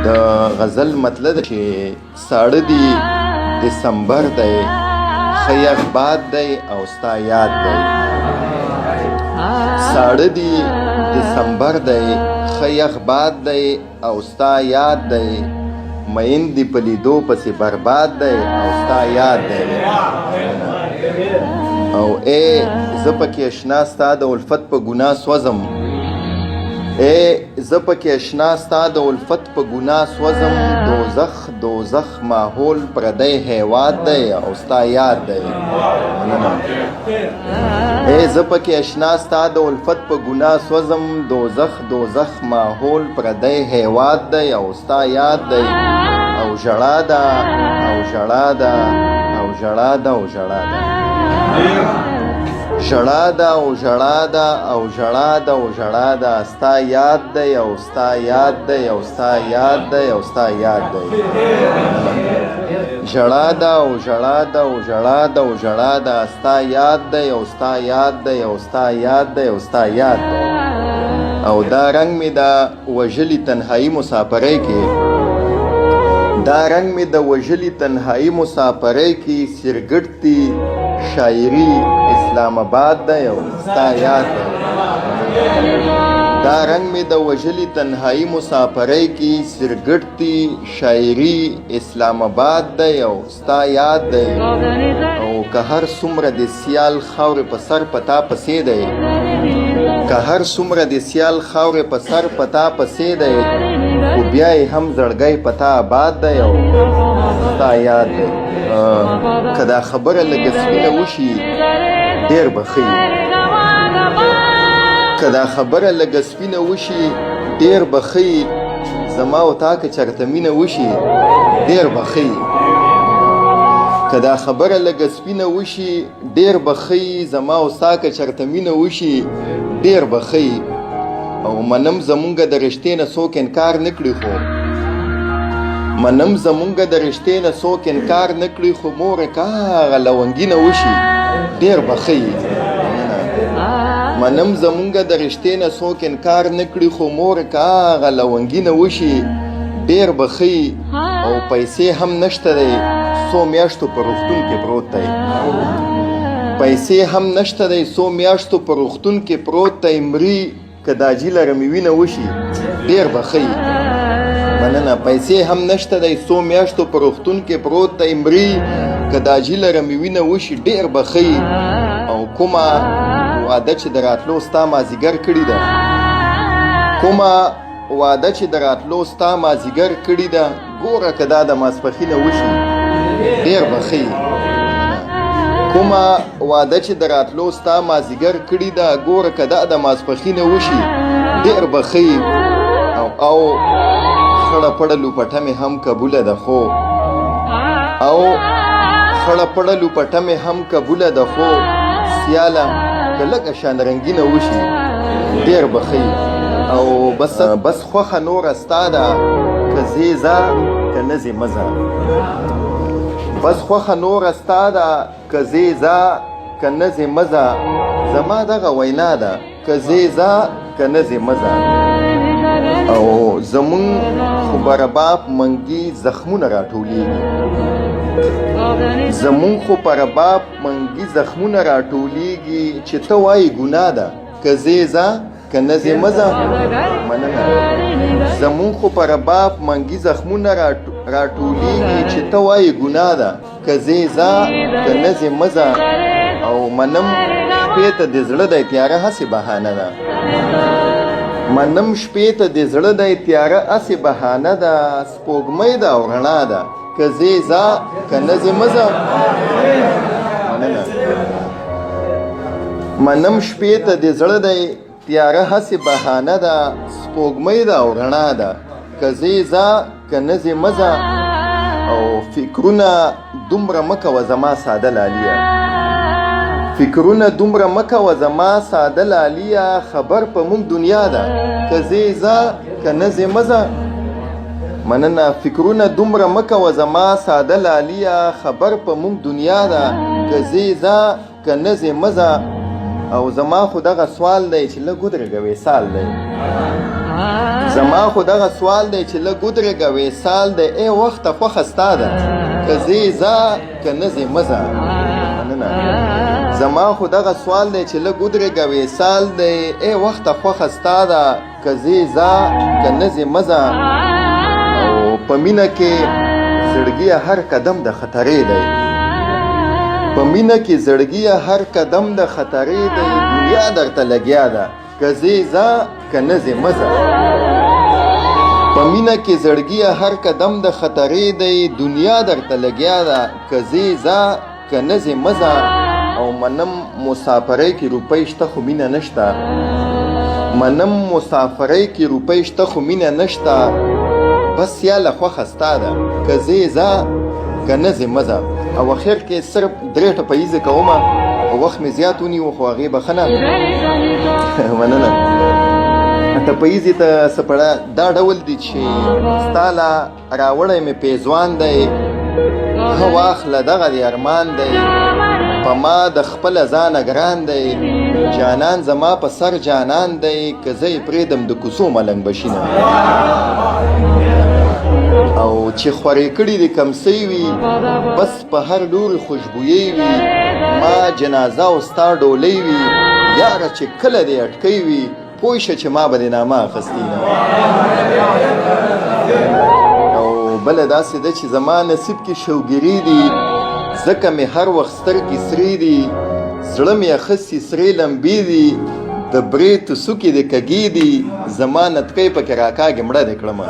د غزل مطلب چې ساړه دی دسمبر دی خیخ باد دی او ستا یاد دی ساړه دی دسمبر دی خیخ باد دی او ستا یاد دی مین دی پلیدو پسی برباد دی او ستا یاد دی او اے زپکی اشنا ستا د الفت په ګناه سوزم اے زپکی اشنا ستا د الفت په ګناه سوزم دوزخ ماحول پردی هیواد دی او ستا یاد دی اے زپکی اشنا ستا د الفت په ګناه سوزم دوزخ ماحول پردی هیواد دی او ستا یاد دی او ژړا ده او ژړا ده او ژړا ده او ژړا ده ژړا ده او ژړا ده او ژړا ده او ژړا ده ستا یاد دی او ستا یاد دی او ستا یاد دی او ستا یاد دی ژړا ده او ژړا ده او ژړا ده او ژړا ده ستا یاد دی او ستا یاد دی او ستا یاد دی او ستا یاد دی او دا رنگ می دا وژلی تنهایی مسافرۍ کې دا رنگ می د وژلی تنهایی مسافرۍ کې سرګټتی شاعری اسلام آباد دی او ستا یاد دی دا رنگ می د وژلی تنهایی مسافرۍ کې سرګټتی شاعری اسلام آباد دی او ستا یاد دی او که هر څومره د سیال خاورې په سر پتا پسې دی که هر څومره د سیال خاورې په سر پتا پسې دی خو بیا یې هم زړګی پتا آباد دی او ستا یاد دی که دا خبره لږه سپینه وشي ډېر به ښه که دا خبره لږه سپینه وشي ډېر به ښه زما او تا که چېرته مینه وشي ډېر به ښه که دا خبره لږه سپینه وشي ډېر به ښه زما او ستا که چېرته مینه وشي ډېر به ښه او منم زمونږ د رشتې نه څوک انکار نه کړي خو منم زمونږ د رشتې نه څوک انکار نه کړي خو موره که هغه لونګینه وشي ډېر به ښه منم زمونږ د رشتې نه څوک انکار نه کړي خو موره که هغه لونګینه وشي ډېر به ښه او پیسې هم نشته دی څو میاشتو په روغتون کې پروت دی پیسې هم نشته دی څو میاشتو په روغتون کې پروت دی مري که دا جیله مې وینه وشي ډېر به ښه مننه پیسې هم نشته دی څو میاشتو په روغتون کې پروت دی مري که دا جیله مې وینه وشي ډېر به ښه او کومه واده چې د راتلو ستا مازدیګر کړې ده کومه واده چې د راتلو ستا مازدیګر کړې ده ګوره که دا د ماسپښینه وشي ډېر به ښه کومه واده چې د راتلو ستا مازدیګر کړې ده ګوره که دا د ماسپښینه وشي ډېر به ښه او خړه پړه لوپټه مې هم قبوله ده خو او خړه پړه لوپټه مې هم قبوله ده خو سیاله که لږه شان رنګینه وشي ډېر به ښه او بس خوښه نوره ستا ده که ځې ځه که نه ځې مه ځه بس خوښه نوره ستا ده که ځې ځه که نه ځې مه ځه زما دغه وینا ده که ځې ځه که نه ځې مه ځه او زمونږ خو به رباب منګي زخمونه راټولېږي زمونږ خو په رباب منګي زخمونه راټولېږي چې ته وایې ګناه ده که ځې ځه که نه ځې مه ځه مننه زمونږ خو په رباب منګي زخمونه راټولېږي چې ته وایې ګناه ده که ځې ځه که نه ځې مه ځه او منم شپې ته د زړه دی تیاره هسې بهانه ده منم شپې ته د زړه دی تیاره هسې بهانه ده سپوږمۍ ده او رڼا ده که ځې ځه که نه ځې مه ځه مننه منم شپې ته د زړه دی تیاره هسې بهانه ده سپوږمۍ ده او رڼا ده که ځې ځه که نه ځې مه ځه او فکرونه دومره مه کوه زما ساده لالیه فکرونه دومره مه کوه زما ساده لالیه خبر په مونږ دنیا ده که ځې ځه که نه ځې مه ځه مننه فکرونه دومره مه کوه زما ساده لالیه خبر په مونږ دنیا ده که ځې ځه که نه ځې مه ځه او زما خو دغه سوال دی چې لږ ودرېږه وصال دی زما خو دغه سوال دی چې لږ ودرېږه وصال دی ای وخته خوښه ستا ده که ځې ځه که نه ځې مه ځه مننه زما خو دغه سوال دی چې لږ ودرېږه وصال دی ای وخته خوښه ستا ده که ځې ځه که نه ځې مه ځه او په مینه کې زړګي هر قدم د خطرې دی په مینه کې زړګي هر قدم د خطرې دی دنیا درته لګیا ده که ځې ځه که نه ځې مه ځه په مینه کې زړګي هر قدم د خطرې دی دنیا درته لګیا ده که ځې ځه که نه ځې مه ځه او منم مسافرۍ کې روپۍ شته خو مینه نشته منم مسافرۍ کې روپۍ شته خو مینه نشته بس یاله خوښه ستا ده که ځې ځه که نه ځې مه ځه او اخر کې صرف 3 ټپیزې کومه او وخت مې زیات ونیو خو هغې بخښنه مننه ټپیزې ته سپړه دا ډول دي چې ستا له راوړی مې پیزوان دی ښه واخله دغه د ارمان دی په ما د خپله ځانه ګران دی جانان زما په سر جانان دی که زه یې پرېږدم د کوڅو ملنګ بشینه او چې خورې کړي د کمسۍ وي بس په هر لوري خوشبویۍ وي ما جنازه او ستا ډولۍ وي یاره چې کله دې اټکۍ وي پوه شه چې ما به دې نامه اخیستې نه او بله داسې ده چې زما نصیب کې شوګیري دي ځکه مې هر وخت سترګې سرې دي زړه مې اخیستې سرې لمبې دي د برې تسوکې د کږې دي زما نتکۍ پکې راکاږې مړه دې کړمه